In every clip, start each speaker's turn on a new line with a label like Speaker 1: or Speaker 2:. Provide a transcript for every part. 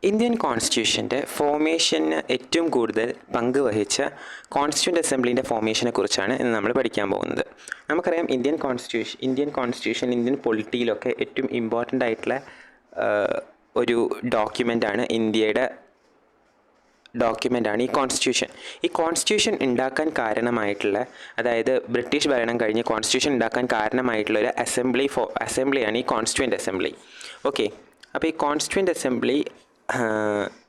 Speaker 1: Indian കോൺസ്റ്റിറ്റ്യൂഷൻ്റെ ഫോർമേഷന് ഏറ്റവും കൂടുതൽ പങ്ക് വഹിച്ച കോൺസ്റ്റിറ്റ്യൂൻ്റ് അസംബ്ലീൻ്റെ ഫോർമേഷനെ കുറിച്ചാണ് ഇന്ന് നമ്മൾ പഠിക്കാൻ പോകുന്നത്. നമുക്കറിയാം ഇന്ത്യൻ കോൺസ്റ്റിറ്റ്യൂഷൻ ഇന്ത്യൻ പൊളിറ്റിയിലൊക്കെ ഏറ്റവും ഇമ്പോർട്ടൻ്റ് ആയിട്ടുള്ള ഒരു ഡോക്യുമെൻ്റാണ്, ഇന്ത്യയുടെ ഡോക്യുമെൻ്റാണ് ഈ കോൺസ്റ്റിറ്റ്യൂഷൻ. ഈ കോൺസ്റ്റിറ്റ്യൂഷൻ ഉണ്ടാക്കാൻ കാരണമായിട്ടുള്ള, അതായത് ബ്രിട്ടീഷ് ഭരണം കഴിഞ്ഞ് കോൺസ്റ്റിറ്റ്യൂഷൻ ഉണ്ടാക്കാൻ കാരണമായിട്ടുള്ള ഒരു അസംബ്ലിയാണ് ഈ കോൺസ്റ്റിറ്റ്യൂൻ്റ് അസംബ്ലി. ഓക്കെ, അപ്പോൾ ഈ കോൺസ്റ്റിറ്റ്യൂൻ്റ് അസംബ്ലി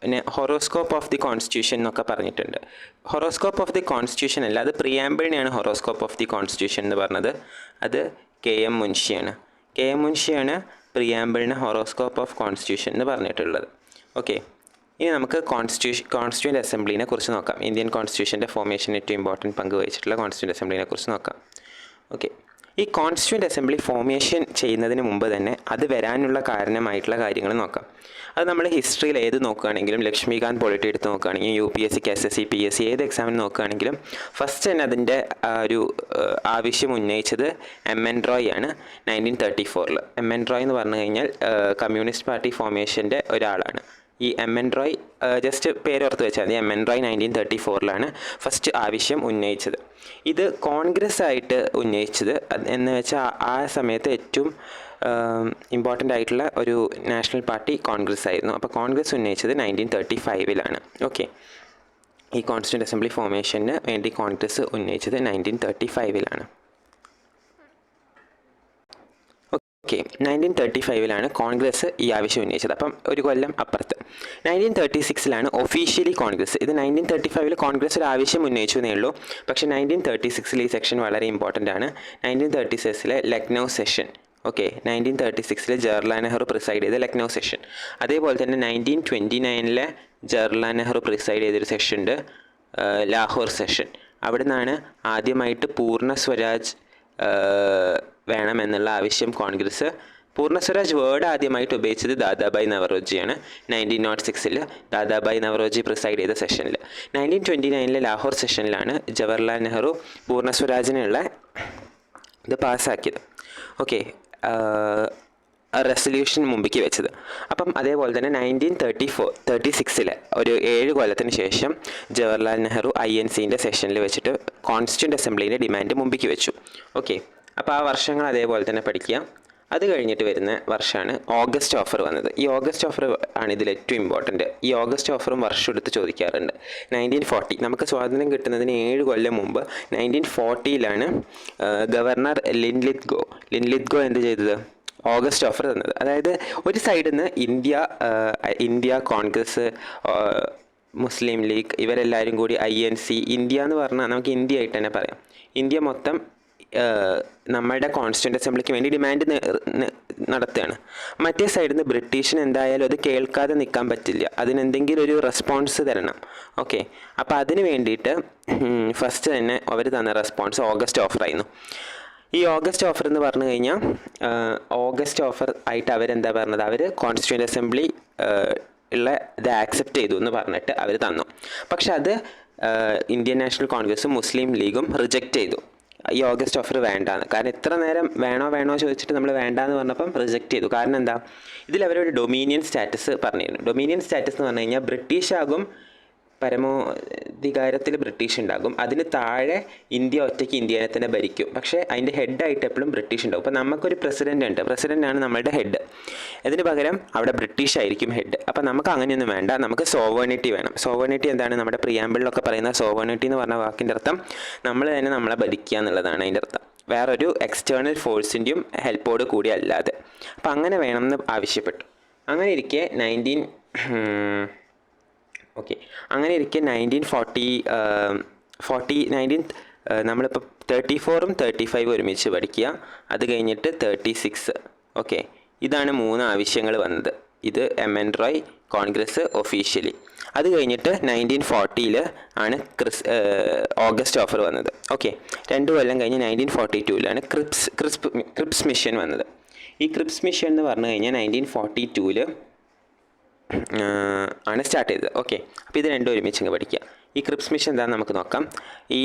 Speaker 1: പിന്നെ ഹൊറോസ്കോപ്പ് ഓഫ് ദി കോൺസ്റ്റിറ്റ്യൂഷൻ എന്നൊക്കെ പറഞ്ഞിട്ടുണ്ട്. ഹൊറോസ്കോപ്പ് ഓഫ് ദി കോൺസ്റ്റിറ്റ്യൂഷൻ അല്ല, അത് പ്രിയാമ്പിളിനെയാണ് ഹൊറോസ്കോപ്പ് ഓഫ് ദി കോൺസ്റ്റിറ്റ്യൂഷൻ എന്ന് പറഞ്ഞത്. അത് KM മുൻഷിയാണ് പ്രിയാമ്പിളിന് ഹൊറോസ്കോപ്പ് ഓഫ് കോൺസ്റ്റിറ്റ്യൂഷൻ എന്ന് പറഞ്ഞിട്ടുള്ളത്. ഓക്കെ, ഇനി നമുക്ക് കോൺസ്റ്റിറ്റ്യൂൻ്റ് അസംബ്ലിനെ കുറിച്ച് നോക്കാം. ഇന്ത്യൻ കോൺസ്റ്റിറ്റ്യൂഷൻ്റെ ഫോർമേഷന് ഏറ്റവും ഇമ്പോർട്ടൻറ്റ് പങ്ക് വഹിച്ചിട്ടുള്ള കോൺസ്റ്റിറ്റ്യൂൻ്റ് അസംബ്ലിനെ കുറിച്ച് നോക്കാം. ഓക്കെ, ഈ കോൺസ്റ്റിറ്റ്യൂൻ്റ് അസംബ്ലി ഫോർമേഷൻ ചെയ്യുന്നതിന് മുമ്പ് തന്നെ അത് വരാനുള്ള കാരണമായിട്ടുള്ള കാര്യങ്ങൾ നോക്കാം. അത് നമ്മൾ ഹിസ്റ്ററിയിൽ ഏത് നോക്കുകയാണെങ്കിലും, ലക്ഷ്മികാന്ത് പൊളിറ്റി എടുത്ത് നോക്കുകയാണെങ്കിൽ, UPSC, SSC, PSC ഏത് എക്സാമിന് നോക്കുകയാണെങ്കിലും ഫസ്റ്റ് തന്നെ അതിൻ്റെ ഒരു ആവശ്യം ഉന്നയിച്ചത് MN റോയ് ആണ് 1934. MN റോയ് എന്ന് പറഞ്ഞു കഴിഞ്ഞാൽ കമ്മ്യൂണിസ്റ്റ് പാർട്ടി ഫോർമേഷൻ്റെ ഒരാളാണ്. ഈ MN റോയ് ജസ്റ്റ് പേരോർത്ത് വെച്ചാൽ മതി. MN റോയ് 1934 ഫസ്റ്റ് ആവശ്യം ഉന്നയിച്ചത്. ഇത് കോൺഗ്രസ് ആയിട്ട് ഉന്നയിച്ചത് എന്ന് വെച്ചാൽ ആ സമയത്ത് ഏറ്റവും ഇമ്പോർട്ടൻ്റ് ആയിട്ടുള്ള ഒരു നാഷണൽ പാർട്ടി കോൺഗ്രസ് ആയിരുന്നു. അപ്പോൾ കോൺഗ്രസ് ഉന്നയിച്ചത് 1935. ഓക്കെ, ഈ കോൺസ്റ്റിറ്റ്യൂൻ്റ് അസംബ്ലി ഫോർമേഷന് വേണ്ടി കോൺഗ്രസ് ഉന്നയിച്ചത് 1935. ഓക്കെ, 1935 കോൺഗ്രസ് ഈ ആവശ്യം ഉന്നയിച്ചത്. അപ്പം ഒരു കൊല്ലം അപ്പുറത്ത് 1936 ഒഫീഷ്യലി കോൺഗ്രസ്. ഇത് 1935 കോൺഗ്രസ് ഒരു ആവശ്യം ഉന്നയിച്ചു എന്നേ ഉള്ളൂ. പക്ഷേ 1936 ഈ സെക്ഷൻ വളരെ ഇമ്പോർട്ടൻ്റ് ആണ്. 1936 ലക്നൗ സെഷൻ. ഓക്കെ, 1936 ജവഹർലാൽ നെഹ്റു പ്രിസൈഡ് ചെയ്ത ലക്നൗ സെഷൻ. അതേപോലെ തന്നെ 1929 ജവഹർലാൽ നെഹ്റു പ്രിസൈഡ് ചെയ്തൊരു സെഷൻ ഉണ്ട്, ലാഹോർ സെഷൻ. അവിടെ നിന്നാണ് ആദ്യമായിട്ട് പൂർണ്ണ സ്വരാജ് വേണമെന്നുള്ള ആവശ്യം കോൺഗ്രസ്. പൂർണ്ണ സ്വരാജ് വേർഡ് ആദ്യമായിട്ട് ഉപയോഗിച്ചത് ദാദാഭായ് നവറോജിയാണ് 1906 ദാദാഭായ് നവറോജി പ്രിസൈഡ് ചെയ്ത സെഷനിൽ. 1929 ലാഹോർ സെഷനിലാണ് ജവഹർലാൽ നെഹ്റു പൂർണ്ണ സ്വരാജിനുള്ള ഇത് പാസ്സാക്കിയത്. ഓക്കെ, റെസൊല്യൂഷൻ മുമ്പിലേക്ക് വെച്ചത്. അപ്പം അതേപോലെ തന്നെ 1936 ഒരു 7 കൊല്ലത്തിന് ശേഷം ജവഹർലാൽ നെഹ്റു INCൻ്റെ സെഷനിൽ വെച്ചിട്ട് കോൺസ്റ്റിറ്റ്യൂൻ്റ് അസംബ്ലിൻ്റെ ഡിമാൻഡ് മുമ്പിലേക്ക് വെച്ചു. ഓക്കെ, അപ്പോൾ ആ വർഷങ്ങൾ അതേപോലെ തന്നെ പഠിക്കുക. അത് കഴിഞ്ഞിട്ട് വരുന്ന വർഷമാണ് ഓഗസ്റ്റ് ഓഫർ വന്നത്. ഈ ഓഗസ്റ്റ് ഓഫർ ആണ് ഇതിൽ ഏറ്റവും ഇമ്പോർട്ടൻറ്റ്. ഈ ഓഗസ്റ്റ് ഓഫറും വർഷം എടുത്ത് ചോദിക്കാറുണ്ട്. 1940, നമുക്ക് സ്വാതന്ത്ര്യം കിട്ടുന്നതിന് 7 കൊല്ലം മുമ്പ് 1940 ഗവർണർ ലിൻലിത്ഗോ എന്ത് ചെയ്തത്? ഓഗസ്റ്റ് ഓഫർ തന്നത്. അതായത് ഒരു സൈഡിൽ നിന്ന് ഇന്ത്യ കോൺഗ്രസ്, മുസ്ലിം ലീഗ് ഇവരെല്ലാവരും കൂടി INC, ഇന്ത്യ എന്ന് പറഞ്ഞാൽ നമുക്ക് ഇന്ത്യ ആയിട്ട് തന്നെ പറയാം. ഇന്ത്യ മൊത്തം നമ്മുടെ കോൺസ്റ്റിറ്റ്യൂൻ്റ് അസംബ്ലിക്ക് വേണ്ടി ഡിമാൻഡ് നടത്തുകയാണ്. മറ്റേ സൈഡിൽ നിന്ന് ബ്രിട്ടീഷിന് എന്തായാലും അത് കേൾക്കാതെ നിൽക്കാൻ പറ്റില്ല, അതിനെന്തെങ്കിലും ഒരു റെസ്പോൺസ് തരണം. ഓക്കെ, അപ്പോൾ അതിന് വേണ്ടിയിട്ട് ഫസ്റ്റ് തന്നെ അവർ തന്ന റെസ്പോൺസ് ഓഗസ്റ്റ് ഓഫറായിരുന്നു. ഈ ഓഗസ്റ്റ് ഓഫർ എന്ന് പറഞ്ഞു കഴിഞ്ഞാൽ ഓഗസ്റ്റ് ഓഫർ ആയിട്ട് അവരെന്താ പറഞ്ഞത്? അവർ കോൺസ്റ്റിറ്റ്യൂൻ്റ് അസംബ്ലി ഉള്ള ഇത് ആക്സെപ്റ്റ് ചെയ്തു എന്ന് പറഞ്ഞിട്ട് അവർ തന്നു. പക്ഷെ അത് ഇന്ത്യൻ നാഷണൽ കോൺഗ്രസും മുസ്ലിം ലീഗും റിജക്റ്റ് ചെയ്തു. ഈ ഓഗസ്റ്റ് ഓഫർ വേണ്ടാന്ന്. കാരണം ഇത്ര നേരം വേണോ ചോദിച്ചിട്ട് നമ്മൾ വേണ്ടാന്ന് പറഞ്ഞപ്പം റിജക്റ്റ് ചെയ്തു. കാരണം എന്താ? ഇതിൽ അവരൊരു ഡൊമീനിയൻ സ്റ്റാറ്റസ് പറഞ്ഞിരുന്നു. ഡൊമീനിയൻ സ്റ്റാറ്റസ് എന്ന് പറഞ്ഞു കഴിഞ്ഞാൽ ബ്രിട്ടീഷ് ആകും, പരമാധികാരത്തിൽ ബ്രിട്ടീഷ് ഉണ്ടാകും, അതിന് താഴെ ഇന്ത്യ ഒറ്റയ്ക്ക് ഇന്ത്യനെ തന്നെ ഭരിക്കും. പക്ഷേ അതിൻ്റെ ഹെഡായിട്ട് എപ്പോഴും ബ്രിട്ടീഷ് ഉണ്ടാകും. അപ്പോൾ നമുക്കൊരു പ്രസിഡൻ്റാണ് നമ്മളുടെ ഹെഡ്. അതിന് പകരം അവിടെ ബ്രിട്ടീഷ് ആയിരിക്കും ഹെഡ്. അപ്പോൾ നമുക്ക് അങ്ങനെയൊന്നും വേണ്ട, നമുക്ക് സോവേണിറ്റി വേണം. സോവേണിറ്റി എന്താണ്? നമ്മുടെ പ്രിയാമ്പിളിലൊക്കെ പറയുന്ന സോവേണിറ്റി എന്ന് പറഞ്ഞ വാക്കിൻ്റെ അർത്ഥം നമ്മൾ തന്നെ നമ്മളെ ഭരിക്കുക എന്നുള്ളതാണ് അതിൻ്റെ അർത്ഥം. വേറൊരു എക്സ്റ്റേണൽ ഫോഴ്സിൻ്റെയും ഹെൽപ്പോട് കൂടി അല്ലാതെ. അപ്പോൾ അങ്ങനെ വേണമെന്ന് ആവശ്യപ്പെട്ടു. അങ്ങനെ ഇരിക്കെ 1940 നമ്മളിപ്പോൾ 34ഉം 35 ഒരുമിച്ച് പഠിക്കുക. അത് കഴിഞ്ഞിട്ട് 36. ഓക്കെ, ഇതാണ് 3 ആവശ്യങ്ങൾ വന്നത്. ഇത് MN റോയ്, കോൺഗ്രസ് ഒഫീഷ്യലി. അത് കഴിഞ്ഞിട്ട് 1940 ആണ് ഓഗസ്റ്റ് ഓഫർ വന്നത്. ഓക്കെ, 2 കൊല്ലം കഴിഞ്ഞ് 1942 ക്രിപ്സ് മിഷൻ വന്നത്. ഈ ക്രിപ്സ് മിഷൻ എന്ന് പറഞ്ഞു കഴിഞ്ഞാൽ 1942 ആണ് സ്റ്റാർട്ട് ചെയ്തത്. ഓക്കെ, അപ്പോൾ ഇത് രണ്ടും ഒരുമിച്ച് പഠിക്കുക. ഈ ക്രിപ്സ് മിഷൻ എന്താണെന്ന് നമുക്ക് നോക്കാം. ഈ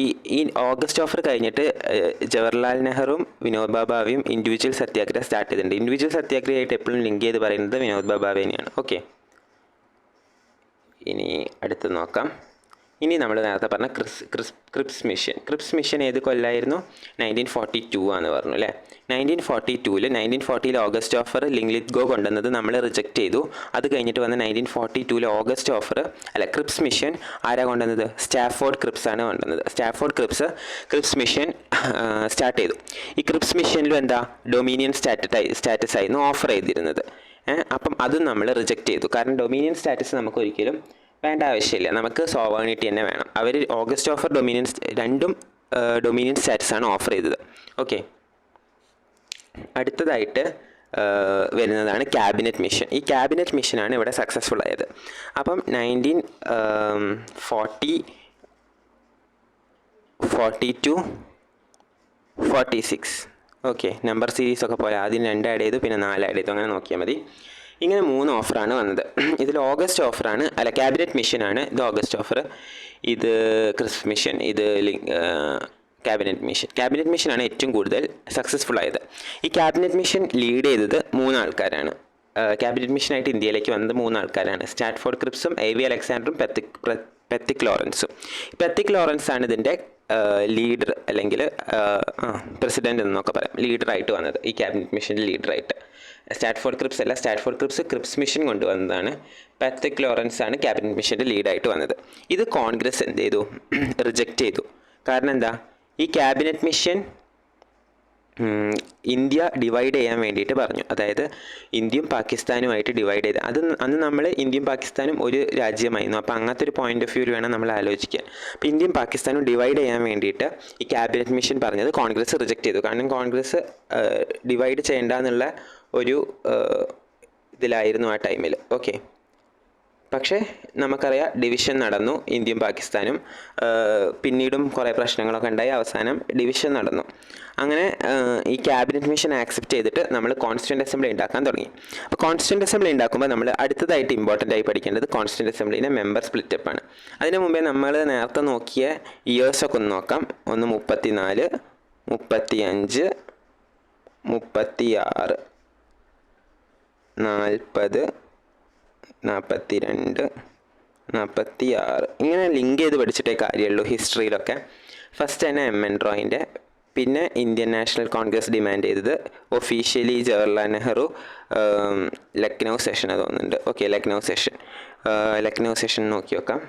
Speaker 1: ഓഗസ്റ്റ് ഓഫർ കഴിഞ്ഞിട്ട് ജവഹർലാൽ നെഹ്റുവും വിനോദ് ഭാവേയും ഇൻഡിവിജ്വൽ സത്യാഗ്രഹം സ്റ്റാർട്ട് ചെയ്തിട്ടുണ്ട്. ഇൻഡിവിജ്വൽ സത്യാഗ്രഹമായിട്ട് എപ്പോഴും ലിങ്ക് ചെയ്ത് പറയുന്നത് വിനോദ് ഭാവേനെയാണ്. ഓക്കെ, ഇനി അടുത്ത് നോക്കാം. ഇനി നമ്മൾ നേരത്തെ പറഞ്ഞ ക്രിപ്സ് മിഷൻ ഏത് കൊല്ലമായിരുന്നു? 1942 ആണെന്ന് പറഞ്ഞു അല്ലേ. 1942 ഓഗസ്റ്റ് ഓഫർ ലിങ്ലിത് ഗോ കൊണ്ടുവന്നത് നമ്മൾ റിജക്റ്റ് ചെയ്തു. അത് കഴിഞ്ഞിട്ട് വന്ന 1942 ഓഗസ്റ്റ് ഓഫർ ക്രിപ്സ് മിഷൻ ആരാ കൊണ്ടുവന്നത്? സ്റ്റാഫോർഡ് ക്രിപ്സ് ആണ് കൊണ്ടുവന്നത്. സ്റ്റാഫോർഡ് ക്രിപ്സ് മിഷൻ സ്റ്റാർട്ട് ചെയ്തു. ഈ ക്രിപ്സ് മിഷനിലും എന്താ ഡൊമീനിയൻ സ്റ്റാറ്റസ് ആയിരുന്നു ഓഫർ ചെയ്തിരുന്നത്. അപ്പം അതും നമ്മൾ റിജക്റ്റ് ചെയ്തു. കാരണം ഡൊമീനിയൻ സ്റ്റാറ്റസ് നമുക്ക് ഒരിക്കലും വേണ്ട ആവശ്യമില്ല, നമുക്ക് സോവറിനിറ്റി തന്നെ വേണം. അവർ ഓഗസ്റ്റ് ഓഫർ രണ്ടും ഡൊമീനിയൻ സ്റ്റാറ്റസ് ആണ് ഓഫർ ചെയ്തത്. ഓക്കെ, അടുത്തതായിട്ട് വരുന്നതാണ് ക്യാബിനറ്റ് മിഷൻ. ഈ ക്യാബിനറ്റ് മിഷനാണ് ഇവിടെ സക്സസ്ഫുൾ ആയത്. അപ്പം 1942 46 ഓക്കെ, നമ്പർ സീരീസൊക്കെ പോലെ ആദ്യം 2 ആഡ് ചെയ്തു, പിന്നെ 4 ആഡ് ചെയ്തു, അങ്ങനെ നോക്കിയാൽ മതി. ഇങ്ങനെ 3 ഓഫറാണ് വന്നത്. ഇതിൽ ഓഗസ്റ്റ് ഓഫറാണ്, ക്യാബിനറ്റ് മിഷനാണ് ഇത് ഓഗസ്റ്റ് ഓഫർ, ഇത് ക്രിസ്പ് മിഷൻ, ഇത് ക്യാബിനറ്റ് മിഷനാണ് ഏറ്റവും കൂടുതൽ സക്സസ്ഫുൾ ആയത്. ഈ ക്യാബിനറ്റ് മിഷൻ ലീഡ് ചെയ്തത് 3 ആൾക്കാരാണ്. ക്യാബിനറ്റ് മിഷനായിട്ട് ഇന്ത്യയിലേക്ക് വന്നത് 3 ആൾക്കാരാണ്. സ്റ്റാറ്റ്ഫോർഡ് ക്രിപ്സും എ.വി. അലക്സാണ്ടറും പെത്തിക് ലോറൻസും. പെത്തിക് ലോറൻസ് ആണ് ഇതിൻ്റെ ലീഡർ അല്ലെങ്കിൽ പ്രസിഡൻ്റ് എന്നൊക്കെ പറയാം, ലീഡറായിട്ട് വന്നത്, ഈ ക്യാബിനറ്റ് മിഷൻ്റെ ലീഡറായിട്ട്. സ്റ്റാറ്റ്ഫോർഡ് ക്രിപ്സ് അല്ല, സ്റ്റാറ്റ്ഫോർഡ് ക്രിപ്സ് മിഷൻ കൊണ്ടുവന്നതാണ്. പെത്തിക് ലോറൻസ് ആണ് ക്യാബിനറ്റ് മിഷൻ്റെ ലീഡായിട്ട് വന്നത്. ഇത് കോൺഗ്രസ് എന്ത് ചെയ്തു? റിജക്റ്റ് ചെയ്തു. കാരണം എന്താ? ഈ ക്യാബിനറ്റ് മിഷൻ ഇന്ത്യ ഡിവൈഡ് ചെയ്യാൻ വേണ്ടിയിട്ട് പറഞ്ഞു. അതായത് ഇന്ത്യയും പാകിസ്ഥാനുമായിട്ട് ഡിവൈഡ് ചെയ്ത്, അന്ന് നമ്മൾ ഇന്ത്യയും പാകിസ്ഥാനും ഒരു രാജ്യമായിരുന്നു. അപ്പോൾ അങ്ങനത്തെ ഒരു പോയിന്റ് ഓഫ് വ്യൂ വേണം നമ്മൾ ആലോചിക്കാൻ. അപ്പോൾ ഇന്ത്യയും പാകിസ്ഥാനും ഡിവൈഡ് ചെയ്യാൻ വേണ്ടിയിട്ട് ഈ ക്യാബിനറ്റ് മിഷൻ പറഞ്ഞത് കോൺഗ്രസ് റിജക്റ്റ് ചെയ്തു. കാരണം കോൺഗ്രസ് ഡിവൈഡ് ചെയ്യേണ്ട എന്നുള്ള ഒരു ഇതിലായിരുന്നു ആ ടൈമിൽ. ഓക്കെ, പക്ഷേ നമുക്കറിയാം ഡിവിഷൻ നടന്നു ഇന്ത്യയും പാകിസ്ഥാനും. പിന്നീടും കുറേ പ്രശ്നങ്ങളൊക്കെ ഉണ്ടായി, അവസാനം ഡിവിഷൻ നടന്നു. അങ്ങനെ ഈ ക്യാബിനറ്റ് മിഷൻ ആക്സെപ്റ്റ് ചെയ്തിട്ട് നമ്മൾ കോൺസ്റ്റിറ്റ്യൂൻ്റ് അസംബ്ലി ഉണ്ടാക്കാൻ തുടങ്ങി. അപ്പോൾ കോൺസ്റ്റിറ്റ്യൂൻ്റ് അസംബ്ലി ഉണ്ടാക്കുമ്പോൾ നമ്മൾ അടുത്തതായിട്ട് ഇമ്പോർട്ടൻ്റ് ആയി പഠിക്കേണ്ടത് കോൺസ്റ്റിറ്റ്യൂൻ്റ് അസംബ്ലിൻ്റെ മെമ്പർ സ്പ്ലിറ്റപ്പ് ആണ്. അതിന് മുമ്പേ നമ്മൾ നേരത്തെ നോക്കിയ ഇയേഴ്സൊക്കെ ഒന്ന് നോക്കാം. 34, 35, 36, 40, 42, 46 ഇങ്ങനെ ലിങ്ക് ചെയ്ത് പഠിച്ചിട്ടേ കാര്യമുള്ളൂ ഹിസ്റ്ററിയിലൊക്കെ. ഫസ്റ്റ് തന്നെ എം.എൻ. റോയിൻ്റെ, പിന്നെ ഇന്ത്യൻ നാഷണൽ കോൺഗ്രസ് ഡിമാൻഡ് ചെയ്തത് ഒഫീഷ്യലി ജവഹർലാൽ നെഹ്റു ലക്നൗ സെഷൻ തോന്നുന്നുണ്ട്. ഓക്കെ, ലക്നൗ സെഷൻ നോക്കി നോക്കാം.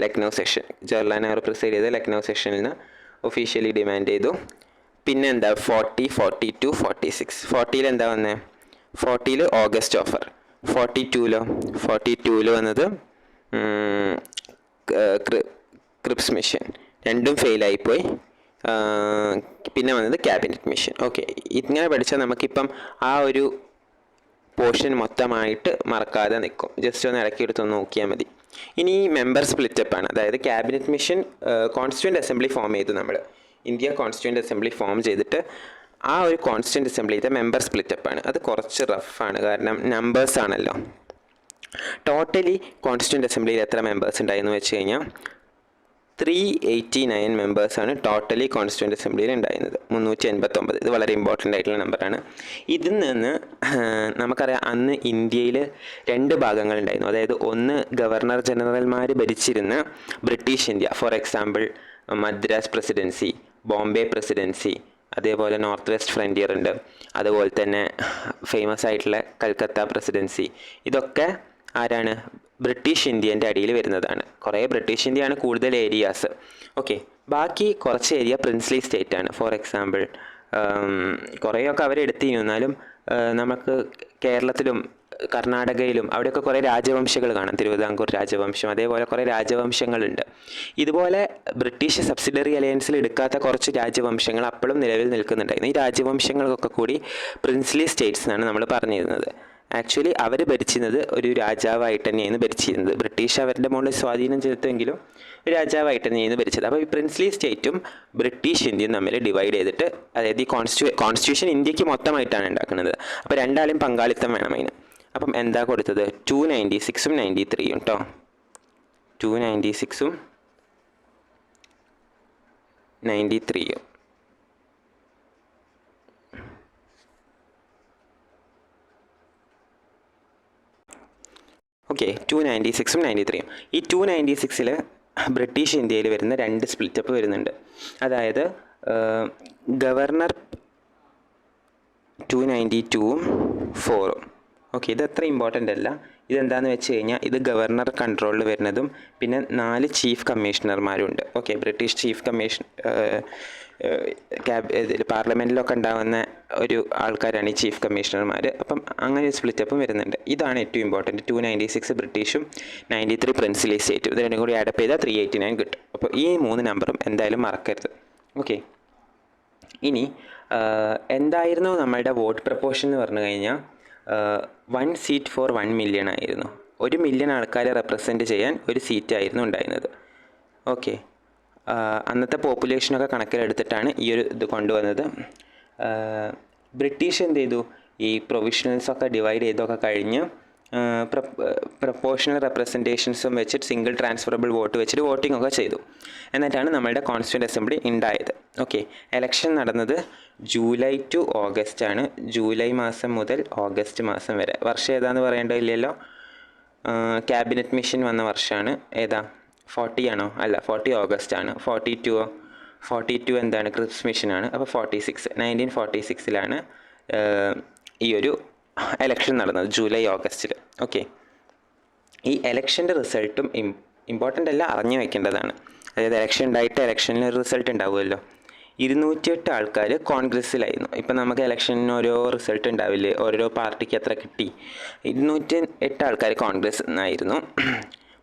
Speaker 1: ലക്നൗ സെഷൻ ജവഹർലാൽ നെഹ്റു പ്രിസൈഡ് ചെയ്ത ലക്നൗ സെഷനിൽ നിന്ന് ഒഫീഷ്യലി ഡിമാൻഡ് ചെയ്തു. പിന്നെ എന്താ 40, 42, 46. 40 എന്താ വന്നത്? 40 ഓഗസ്റ്റ് ഓഫർ. 42 വന്നത് ക്രിപ്സ് മിഷൻ. രണ്ടും ഫെയിലായിപ്പോയി. പിന്നെ വന്നത് ക്യാബിനറ്റ് മിഷൻ. ഓക്കെ, ഇങ്ങനെ പഠിച്ചാൽ നമുക്കിപ്പം ആ ഒരു പോർഷൻ മൊത്തമായിട്ട് മറക്കാതെ നിൽക്കും. ജസ്റ്റ് ഒന്ന് ഇടയ്ക്കെടുത്തൊന്ന് നോക്കിയാൽ മതി. ഇനി മെമ്പർ സ്പ്ലിറ്റപ്പ് ആണ്. അതായത് cabinet mission constituent assembly form ചെയ്തു. നമ്മൾ ഇന്ത്യ കോൺസ്റ്റിറ്റ്യൂൻ്റ് അസംബ്ലി ഫോം ചെയ്തിട്ട് ആ ഒരു കോൺസ്റ്റിറ്റ്യൂൻ്റ് അസംബ്ലിയിലെ മെമ്പർ സ്പ്ലിറ്റപ്പ് ആണ്. അത് കുറച്ച് റഫാണ്, കാരണം നമ്പേഴ്സ് ആണല്ലോ. ടോട്ടലി കോൺസ്റ്റിറ്റ്യൂൻ്റ് അസംബ്ലിയിൽ എത്ര മെമ്പേഴ്സ് ഉണ്ടായെന്ന് വെച്ച് കഴിഞ്ഞാൽ 389 മെമ്പേഴ്സാണ് ടോട്ടലി കോൺസ്റ്റിറ്റ്യൂൻ്റ് അസംബ്ലിയിൽ ഉണ്ടായിരുന്നത്. 389. ഇത് വളരെ ഇമ്പോർട്ടൻ്റ് ആയിട്ടുള്ള നമ്പറാണ്. ഇതിൽ നിന്ന് നമുക്കറിയാം അന്ന് ഇന്ത്യയിൽ 2 ഭാഗങ്ങളുണ്ടായിരുന്നു. അതായത് ഒന്ന് ഗവർണർ ജനറൽമാർ ഭരിച്ചിരുന്ന British India, for example Madras presidency, Bombay presidency, അതേപോലെ നോർത്ത് വെസ്റ്റ് ഫ്രണ്ടിയർ ഉണ്ട്, അതുപോലെ തന്നെ ഫേമസ് ആയിട്ടുള്ള കൽക്കത്ത പ്രസിഡൻസി. ഇതൊക്കെ ആരാണ്? ബ്രിട്ടീഷ് ഇന്ത്യൻ്റെ അടിയിൽ വരുന്നതാണ്. കുറേ ബ്രിട്ടീഷ് ഇന്ത്യയാണ് കൂടുതൽ ഏരിയാസ്. ഓക്കെ, ബാക്കി കുറച്ച് ഏരിയ പ്രിൻസ്ലി സ്റ്റേറ്റ് ആണ്. ഫോർ എക്സാമ്പിൾ കുറേയൊക്കെ അവരെടുത്തിരുന്നു, എന്നാലും നമുക്ക് കേരളത്തിലും കർണാടകയിലും അവിടെയൊക്കെ കുറേ രാജവംശങ്ങൾ കാണാം. തിരുവിതാംകൂർ രാജവംശം, അതേപോലെ കുറേ രാജവംശങ്ങളുണ്ട്. ഇതുപോലെ ബ്രിട്ടീഷ് സബ്സിഡറി അലയൻസിൽ എടുക്കാത്ത കുറച്ച് രാജവംശങ്ങൾ അപ്പോഴും നിലവിൽ നിൽക്കുന്നുണ്ടായിരുന്നു. ഈ രാജവംശങ്ങൾക്കൊക്കെ കൂടി പ്രിൻസ്ലി സ്റ്റേറ്റ്സ് എന്നാണ് നമ്മൾ പറഞ്ഞിരുന്നത്. ആക്ച്വലി അവർ ഭരിച്ചിരുന്നത് ഒരു രാജാവായിട്ട് തന്നെയാണ് ഭരിച്ചിരുന്നത്. ബ്രിട്ടീഷ് അവരുടെ മുകളിൽ സ്വാധീനം ചെലുത്തുമെങ്കിലും ഒരു രാജാവായിട്ട് തന്നെയാണ് ഭരിച്ചത്. അപ്പോൾ ഈ പ്രിൻസ്ലി സ്റ്റേറ്റും ബ്രിട്ടീഷ് ഇന്ത്യയും തമ്മിൽ ഡിവൈഡ് ചെയ്തിട്ട്, അതായത് ഈ കോൺസ്റ്റിറ്റ്യൂഷൻ ഇന്ത്യക്ക് മൊത്തമായിട്ടാണ് ഉണ്ടാക്കുന്നത്. അപ്പോൾ രണ്ടാളും പങ്കാളിത്തം വേണം അതിന്. അപ്പം എന്താ കൊടുത്തത്? 296ഉം 93ഉം കേട്ടോ. 296ഉം 93ഉം. ഓക്കെ 296ഉം 93യും. ഈ 296 ബ്രിട്ടീഷ് ഇന്ത്യയിൽ വരുന്ന 2 സ്പ്ലിറ്റപ്പ് വരുന്നുണ്ട്. അതായത് ഗവർണർ 292ഉം 4ഉം. ഓക്കെ, ഇത് അത്ര ഇമ്പോർട്ടൻ്റ് അല്ല. ഇതെന്താണെന്ന് വെച്ച് കഴിഞ്ഞാൽ ഇത് ഗവർണർ കൺട്രോളിൽ വരുന്നതും പിന്നെ 4 ചീഫ് കമ്മീഷണർമാരും ഉണ്ട്. ഓക്കെ, ബ്രിട്ടീഷ് ചീഫ് കമ്മീഷൻ പാർലമെൻറ്റിലൊക്കെ ഉണ്ടാകുന്ന ഒരു ആൾക്കാരാണ് ഈ ചീഫ് കമ്മീഷണർമാർ. അപ്പം അങ്ങനെ ഒരു സ്പ്ലിറ്റപ്പും വരുന്നുണ്ട്. ഇതാണ് ഏറ്റവും ഇമ്പോർട്ടൻറ്റ്. 296 ബ്രിട്ടീഷും 93 പ്രിൻസിലി സ്റ്റേറ്റും. ഇത് രണ്ടും കൂടി ആഡപ്പ് ചെയ്താൽ 389 കിട്ടും. അപ്പോൾ ഈ 3 നമ്പറും എന്തായാലും മറക്കരുത്. ഓക്കെ, ഇനി എന്തായിരുന്നു നമ്മളുടെ വോട്ട് പ്രപ്പോർഷൻ എന്ന് പറഞ്ഞു കഴിഞ്ഞാൽ 1 സീറ്റ് ഫോർ 1 മില്യൺ ആയിരുന്നു. 1 മില്യൺ ആൾക്കാരെ റെപ്രസെൻറ്റ് ചെയ്യാൻ ഒരു സീറ്റായിരുന്നു ഉണ്ടായിരുന്നത്. ഓക്കെ, അന്നത്തെ പോപ്പുലേഷനൊക്കെ കണക്കിലെടുത്തിട്ടാണ് ഈ ഒരു ഇത് കൊണ്ടുവന്നത്. ബ്രിട്ടീഷ് എന്ത് ചെയ്തു, ഈ പ്രൊവിഷണൽസൊക്കെ ഡിവൈഡ് ചെയ്തൊക്കെ കഴിഞ്ഞ് പ്രൊപ്പോർഷണൽ റെപ്രസെൻറ്റേഷൻസും വെച്ചിട്ട് സിംഗിൾ ട്രാൻസ്ഫറബിൾ വോട്ട് വെച്ചിട്ട് വോട്ടിംഗ് ഒക്കെ ചെയ്തു. എന്നിട്ടാണ് നമ്മളുടെ കോൺസ്റ്റിറ്റ്യൂൻ്റ് അസംബ്ലി ഉണ്ടായത്. ഓക്കെ, എലക്ഷൻ നടന്നത് ജൂലൈ ടു ഓഗസ്റ്റ് ആണ്. ജൂലൈ മാസം മുതൽ ഓഗസ്റ്റ് മാസം വരെ. വർഷം ഏതാന്ന് പറയേണ്ടതില്ലല്ലോ. ക്യാബിനറ്റ് മിഷൻ വന്ന വർഷമാണ്. ഏതാ, 40 ആണോ? അല്ല, 40 ഓഗസ്റ്റ് ആണ്. 42 എന്താണ്, ക്രിപ്സ് മിഷനാണ്. അപ്പോൾ 1946 ഈ ഒരു എലക്ഷൻ നടന്നത് ജൂലൈ ഓഗസ്റ്റിൽ. ഓക്കെ, ഈ എലക്ഷൻ്റെ റിസൾട്ടും ഇമ്പോർട്ടൻ്റ് അല്ല, അറിഞ്ഞു വയ്ക്കേണ്ടതാണ്. അതായത് എലക്ഷൻ ഉണ്ടായിട്ട് എലക്ഷനിൽ ഒരു റിസൾട്ട് ഉണ്ടാവുമല്ലോ. 208 ആൾക്കാർ കോൺഗ്രസ്സിലായിരുന്നു. ഇപ്പം നമുക്ക് എലക്ഷന് ഓരോ റിസൾട്ട് ഉണ്ടാവില്ലേ, ഓരോ പാർട്ടിക്ക് എത്ര കിട്ടി. 208 ആൾക്കാർ കോൺഗ്രസ് എന്നായിരുന്നു.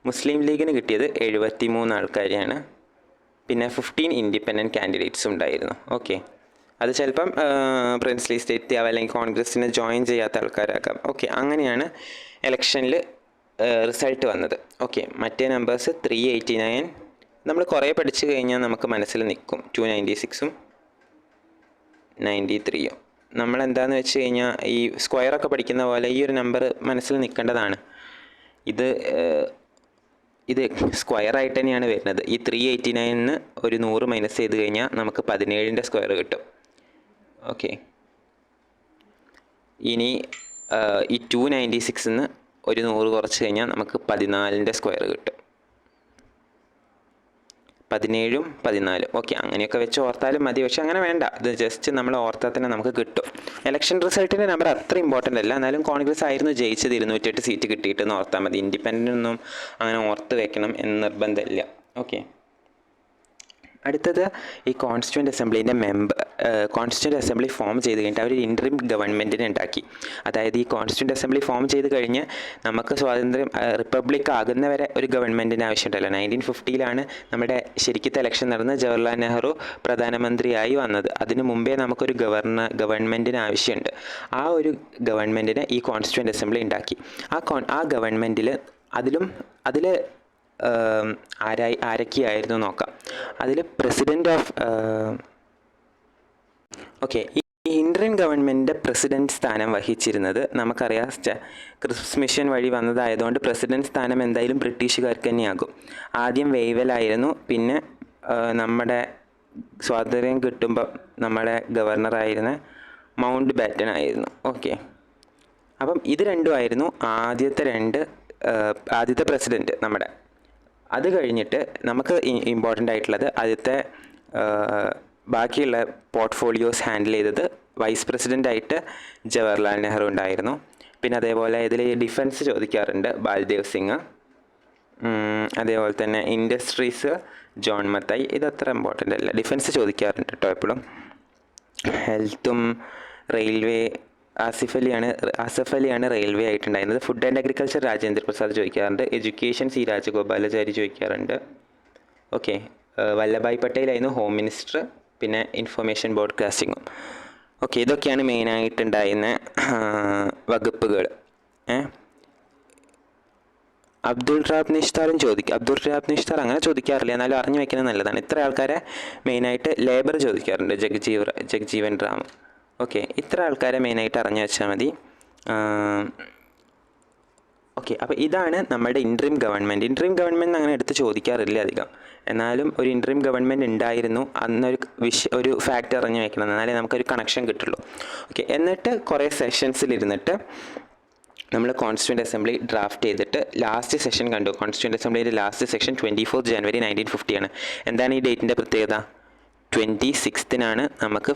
Speaker 1: മുസ്ലിം ലീഗിന് കിട്ടിയത് 73 ആൾക്കാരെയാണ്. പിന്നെ 15 ഇൻഡിപെൻഡൻറ്റ് കാൻഡിഡേറ്റ്സും ഉണ്ടായിരുന്നു. ഓക്കെ, അത് ചിലപ്പം പ്രിൻസ്ലി സ്റ്റേറ്റ് ആവാം, അല്ലെങ്കിൽ കോൺഗ്രസ്സിന് ജോയിൻ ചെയ്യാത്ത ആൾക്കാരാക്കാം. ഓക്കെ, അങ്ങനെയാണ് എലക്ഷനിൽ റിസൾട്ട് വന്നത്. ഓക്കെ, മറ്റേ നമ്പേഴ്സ് 389. നമ്മൾ കുറേ പഠിച്ചു കഴിഞ്ഞാൽ നമുക്ക് മനസ്സിൽ നിൽക്കും. 296ഉം 93യും. നമ്മളെന്താണെന്ന് വെച്ച് കഴിഞ്ഞാൽ ഈ സ്ക്വയറൊക്കെ പഠിക്കുന്ന പോലെ ഈ ഒരു നമ്പർ മനസ്സിൽ നിൽക്കേണ്ടതാണ്. ഇത് സ്ക്വയറായിട്ട് തന്നെയാണ് വരുന്നത്. ഈ 389 ഒരു 100 മൈനസ് ചെയ്ത് കഴിഞ്ഞാൽ നമുക്ക് 17ൻ്റെ സ്ക്വയർ കിട്ടും. ഓക്കെ, ഇനി ഈ 296 ഒരു 100 കുറച്ച് കഴിഞ്ഞാൽ നമുക്ക് 14ൻ്റെ സ്ക്വയർ കിട്ടും. 17ഉം 14. ഓക്കെ, അങ്ങനെയൊക്കെ വെച്ച് ഓർത്താലും മതി. പക്ഷെ അങ്ങനെ വേണ്ട, ഇത് ജസ്റ്റ് നമ്മൾ ഓർത്താൽ തന്നെ നമുക്ക് കിട്ടും. എലക്ഷൻ റിസൾട്ടിൻ്റെ നമ്പർ അത്ര ഇമ്പോർട്ടൻ്റ് അല്ല. എന്നാലും കോൺഗ്രസ് ആയിരുന്നു ജയിച്ചത്. 208 സീറ്റ് കിട്ടിയിട്ടെന്ന് ഓർത്താൽ മതി. ഇൻഡിപെൻഡൻ്റ് ഒന്നും അങ്ങനെ ഓർത്ത് വെക്കണം എന്ന് നിർബന്ധമില്ല. ഓക്കെ, അടുത്തത് ഈ കോൺസ്റ്റിറ്റ്യൂൻ്റ് അസംബ്ലി ഫോം ചെയ്ത് കഴിഞ്ഞിട്ട് അവർ ഇൻട്രീം ഗവൺമെൻറ്റിനെ ഉണ്ടാക്കി. അതായത് ഈ കോൺസ്റ്റിറ്റ്യൂൻ്റ് അസംബ്ലി ഫോം ചെയ്ത് കഴിഞ്ഞ് നമുക്ക് സ്വാതന്ത്ര്യം റിപ്പബ്ലിക് ആകുന്നവരെ ഒരു ഗവൺമെൻറ്റിന് ആവശ്യമുണ്ടല്ലോ. 1950 നമ്മുടെ ശരിക്കത്തെ ഇലക്ഷൻ നടന്ന് ജവഹർലാൽ നെഹ്റു പ്രധാനമന്ത്രിയായി വന്നത്. അതിന് മുമ്പേ നമുക്കൊരു ഗവൺമെൻറ്റിന് ആവശ്യമുണ്ട്. ആ ഒരു ഗവൺമെൻറ്റിനെ ഈ കോൺസ്റ്റിറ്റ്യൂൻ്റ് അസംബ്ലി ഉണ്ടാക്കി. ആ ഗവൺമെൻറ്റിൽ അതിൽ ആരൊക്കെയായിരുന്നു നോക്കാം. അതിൽ പ്രസിഡൻറ്റ് ഓഫ് ഓക്കെ, ഈ ഇന്ത്യൻ ഗവൺമെൻറ്റിൻ്റെ പ്രസിഡൻറ്റ് സ്ഥാനം വഹിച്ചിരുന്നത് നമുക്കറിയാം. ക്രിപ്സ് മിഷൻ വഴി വന്നതായതുകൊണ്ട് പ്രസിഡൻറ്റ് സ്ഥാനം എന്തായാലും ബ്രിട്ടീഷുകാർക്ക് തന്നെയാകും. ആദ്യം വെയ്വലായിരുന്നു. പിന്നെ നമ്മുടെ സ്വാതന്ത്ര്യം കിട്ടുമ്പോൾ നമ്മുടെ ഗവർണറായിരുന്ന മൗണ്ട് ബാറ്റൻ ആയിരുന്നു. ഓക്കെ, അപ്പം ഇത് രണ്ടുമായിരുന്നു ആദ്യത്തെ പ്രസിഡൻറ്റ് നമ്മുടെ. അത് കഴിഞ്ഞിട്ട് നമുക്ക് ഇമ്പോർട്ടൻ്റ് ആയിട്ടുള്ളത് ബാക്കിയുള്ള പോർട്ട്ഫോളിയോസ് ഹാൻഡിൽ ചെയ്തത് വൈസ് പ്രസിഡൻ്റായിട്ട് ജവഹർലാൽ നെഹ്റു ഉണ്ടായിരുന്നു. പിന്നെ അതേപോലെ ഇതിൽ ഡിഫൻസ് ചോദിക്കാറുണ്ട്, ബാൽദേവ് സിംഗ്. അതേപോലെ തന്നെ ഇൻഡസ്ട്രീസ് ജോൺ മത്തായി. ഇതത്ര ഇമ്പോർട്ടൻ്റ് അല്ല. ഡിഫൻസ് ചോദിക്കാറുണ്ട് കേട്ടോ എപ്പോഴും. ഹെൽത്തും റെയിൽവേ ആസിഫ് അലിയാണ് റെയിൽവേ ആയിട്ടുണ്ടായിരുന്നത്. Food and agriculture Rajendra Prasad ചോദിക്കാറുണ്ട്. എഡ്യൂക്കേഷൻ സി രാജഗോപാലാചാരി ചോദിക്കാറുണ്ട്. ഓക്കെ, വല്ലഭായ് പട്ടേലായിരുന്നു ഹോം മിനിസ്റ്റർ. പിന്നെ ഇൻഫർമേഷൻ ബ്രോഡ്കാസ്റ്റിങ്ങും. ഓക്കെ, ഇതൊക്കെയാണ് മെയിനായിട്ടുണ്ടായിരുന്ന വകുപ്പുകൾ. അബ്ദുൾ റാബ് നിഷ്താർ അങ്ങനെ ചോദിക്കാറില്ല, എന്നാലും അറിഞ്ഞു വയ്ക്കുന്നത് നല്ലതാണ്. ഇത്ര ആൾക്കാരെ മെയിനായിട്ട് ലേബർ ചോദിക്കാറുണ്ട്, ജഗ്ജീവൻ റാം. ഓക്കെ, ഇത്ര ആൾക്കാരെ മെയിനായിട്ട് അറിഞ്ഞു വെച്ചാൽ മതി. ഓക്കെ, അപ്പോൾ ഇതാണ് നമ്മുടെ ഇൻട്രീം ഗവൺമെൻറ് അങ്ങനെ എടുത്ത് ചോദിക്കാറില്ല അധികം. എന്നാലും ഒരു ഇൻട്രീം ഗവൺമെൻറ് ഉണ്ടായിരുന്നു ഒരു ഫാക്റ്റ് അറിഞ്ഞു വെക്കണം, എന്നാലേ നമുക്കൊരു കണക്ഷൻ കിട്ടുള്ളൂ. ഓക്കെ, എന്നിട്ട് കുറേ സെഷൻസിലിരുന്നിട്ട് നമ്മൾ കോൺസ്റ്റിറ്റ്യൂൻ്റ് അസംബ്ലി ഡ്രാഫ്റ്റ് ചെയ്തിട്ട് ലാസ്റ്റ് സെഷൻ കണ്ടു. കോൺസ്റ്റിറ്റ്യൂൻ്റ് അസംബ്ലിയുടെ ലാസ്റ്റ് സെഷൻ 24 ജനുവരി 1950 ആണ്. എന്താണ് ഈ ഡേറ്റിൻ്റെ പ്രത്യേകത? 26 നമുക്ക്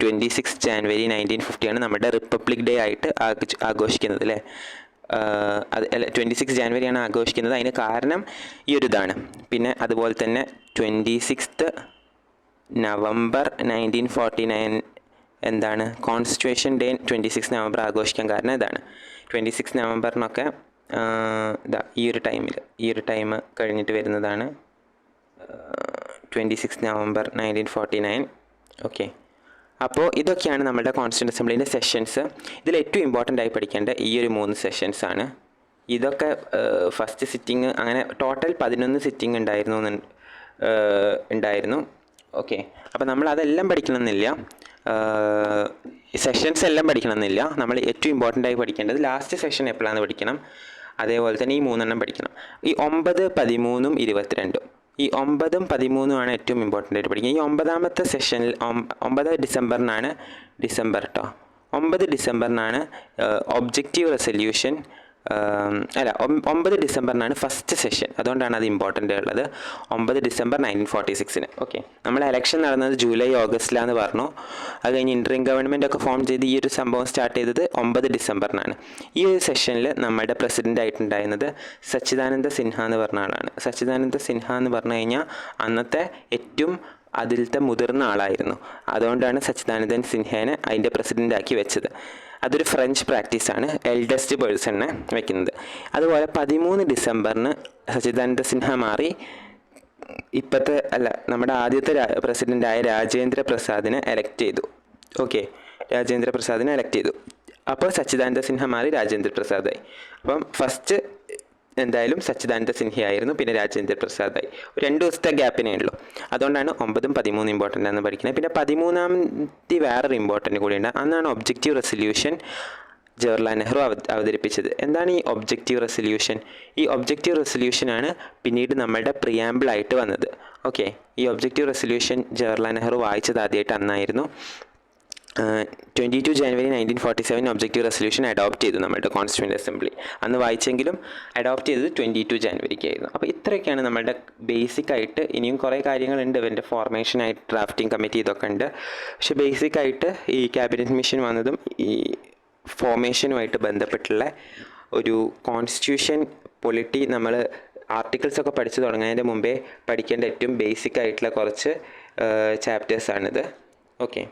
Speaker 1: 26 ജനുവരി 1950 ആണ് നമ്മുടെ റിപ്പബ്ലിക് ഡേ ആയിട്ട് ആഘോഷിക്കുന്നത് അല്ലേ? അല്ല 26 ജനുവരിയാണ് ആഘോഷിക്കുന്നത്. അതിന് കാരണം ഈ ഒരു ഇതാണ്. പിന്നെ അതുപോലെ തന്നെ 26 നവംബർ 1949 എന്താണ് കോൺസ്റ്റിറ്റ്യൂഷൻ ഡേ 26 നവംബർ ആഘോഷിക്കാൻ കാരണം ഇതാണ്. 26 നവംബറിനൊക്കെ ഈ ഒരു ടൈം കഴിഞ്ഞിട്ട് വരുന്നതാണ് 26 നവംബർ 1949. ഓക്കെ, അപ്പോൾ ഇതൊക്കെയാണ് നമ്മുടെ കോൺസ്റ്റിറ്റ്യൂൻ്റ് അസംബ്ലിൻ്റെ സെഷൻസ്. ഇതിൽ ഏറ്റവും ഇമ്പോർട്ടൻ്റ് ആയി പഠിക്കേണ്ട ഈ ഒരു 3 സെഷൻസാണ്. ഇതൊക്കെ ഫസ്റ്റ് സിറ്റിംഗ് അങ്ങനെ ടോട്ടൽ 11 സിറ്റിംഗ് ഉണ്ടായിരുന്നു. ഓക്കെ, അപ്പോൾ നമ്മൾ അതെല്ലാം പഠിക്കണമെന്നില്ല, സെഷൻസ് എല്ലാം പഠിക്കണമെന്നില്ല. നമ്മൾ ഏറ്റവും ഇമ്പോർട്ടൻ്റ് ആയി പഠിക്കേണ്ടത് ലാസ്റ്റ് സെഷൻ എപ്പോഴാണ് പഠിക്കണം. അതേപോലെ തന്നെ ഈ 3 പഠിക്കണം. ഈ 9, 13, 22 ഈ 9, 13 ആണ് ഏറ്റവും ഇമ്പോർട്ടൻ്റ് ആയിട്ട് പഠിക്കുക. ഈ 9ാമത്തെ സെഷനിൽ 9 ഡിസംബറിനാണ് 9 ഡിസംബറിനാണ് ഒബ്ജക്റ്റീവ് റെസൊല്യൂഷൻ 9 ഡിസംബറിനാണ് ഫസ്റ്റ് സെഷൻ. അതുകൊണ്ടാണ് അത് ഇമ്പോർട്ടൻ്റ് ഉള്ളത്. 9 ഡിസംബർ 1946. ഓക്കെ, നമ്മുടെ എലക്ഷൻ നടന്നത് ജൂലൈ ഓഗസ്റ്റിലാന്ന് പറഞ്ഞു. അത് കഴിഞ്ഞ് ഇൻട്രീം ഗവൺമെൻറ് ഒക്കെ ഫോം ചെയ്ത് ഈ ഒരു സംഭവം സ്റ്റാർട്ട് ചെയ്തത് 9 ഡിസംബറിനാണ്. ഈ ഒരു സെഷനിൽ നമ്മുടെ പ്രസിഡൻ്റ് ആയിട്ടുണ്ടായിരുന്നത് സച്ചിദാനന്ദ സിൻഹ എന്ന് പറഞ്ഞ ആളാണ്. സച്ചിദാനന്ദ സിൻഹ എന്ന് പറഞ്ഞു കഴിഞ്ഞാൽ അന്നത്തെ ഏറ്റവും അതിലത്തെ മുതിർന്ന ആളായിരുന്നു. അതുകൊണ്ടാണ് സച്ചിദാനന്ദൻ സിൻഹേനെ അതിൻ്റെ പ്രസിഡൻ്റാക്കി വെച്ചത്. അതൊരു ഫ്രഞ്ച് പ്രാക്ടീസാണ്, എൽഡസ്റ്റ് പേഴ്സണിനെ വയ്ക്കുന്നത്. അതുപോലെ 13 ഡിസംബറിന് സച്ചിദാനന്ദ സിൻഹ മാറി നമ്മുടെ ആദ്യത്തെ പ്രസിഡൻ്റായ രാജേന്ദ്ര പ്രസാദിനെ എലക്ട് ചെയ്തു. ഓക്കെ, രാജേന്ദ്ര പ്രസാദിനെ എലക്ട് ചെയ്തു. അപ്പോൾ സച്ചിദാനന്ദ സിൻഹ മാറി രാജേന്ദ്ര പ്രസാദായി. അപ്പം ഫസ്റ്റ് എന്തായാലും സച്ചിദാനന്ദ സിൻഹയായിരുന്നു, പിന്നെ രാജേന്ദ്ര പ്രസാദായി. 2 ദിവസത്തെ ഗ്യാപ്പിനേ ഉള്ളൂ. അതുകൊണ്ടാണ് 9, 13 ഇമ്പോർട്ടൻ്റ് ആണെന്ന് പഠിക്കുന്നത്. പിന്നെ 13-ാം തീയതി വേറൊരു ഇമ്പോർട്ടൻ്റ് കൂടിയുണ്ട്. അന്നാണ് ഒബ്ജക്റ്റീവ് റെസൊല്യൂഷൻ ജവഹർലാൽ നെഹ്റു അവതരിപ്പിച്ചത്. എന്താണ് ഈ ഒബ്ജക്റ്റീവ് റെസൊല്യൂഷൻ? ഈ ഒബ്ജക്റ്റീവ് റെസൊല്യൂഷനാണ് പിന്നീട് നമ്മളുടെ പ്രിയാമ്പിളായിട്ട് വന്നത്. ഓക്കെ, ഈ ഒബ്ജക്റ്റീവ് റെസൊല്യൂഷൻ ജവഹർലാൽ നെഹ്റു വായിച്ചത് ആദ്യമായിട്ട് അന്നായിരുന്നു. 22 ജനുവരി 1947 ഒബ്ജക്റ്റീവ് റെസൊല്യൂഷൻ അഡോപ്റ്റ് ചെയ്തു നമ്മുടെ കോൺസ്റ്റിറ്റ്യൂൻ്റ് അസംബ്ലി. അന്ന് വായിച്ചെങ്കിലും അഡോപ്റ്റ് ചെയ്തത് 22 ജനുവരിക്കായിരുന്നു. അപ്പോൾ ഇത്രയൊക്കെയാണ് നമ്മളുടെ ബേസിക്കായിട്ട്. ഇനിയും കുറേ കാര്യങ്ങളുണ്ട്, ഇവൻ്റെ ഫോർമേഷനായിട്ട് ഡ്രാഫ്റ്റിംഗ് കമ്മിറ്റി ഇതൊക്കെ ഉണ്ട്. പക്ഷേ ബേസിക്കായിട്ട് ഈ ക്യാബിനറ്റ് മിഷൻ വന്നതും ഈ ഫോർമേഷനുമായിട്ട് ബന്ധപ്പെട്ടുള്ള ഒരു കോൺസ്റ്റിറ്റ്യൂഷൻ പൊളിറ്റി നമ്മൾ ആർട്ടിക്കിൾസൊക്കെ പഠിച്ചു തുടങ്ങുന്നതിൻ്റെ മുമ്പേ പഠിക്കേണ്ട ഏറ്റവും ബേസിക്കായിട്ടുള്ള കുറച്ച് ചാപ്റ്റേഴ്സാണിത്. ഓക്കെ.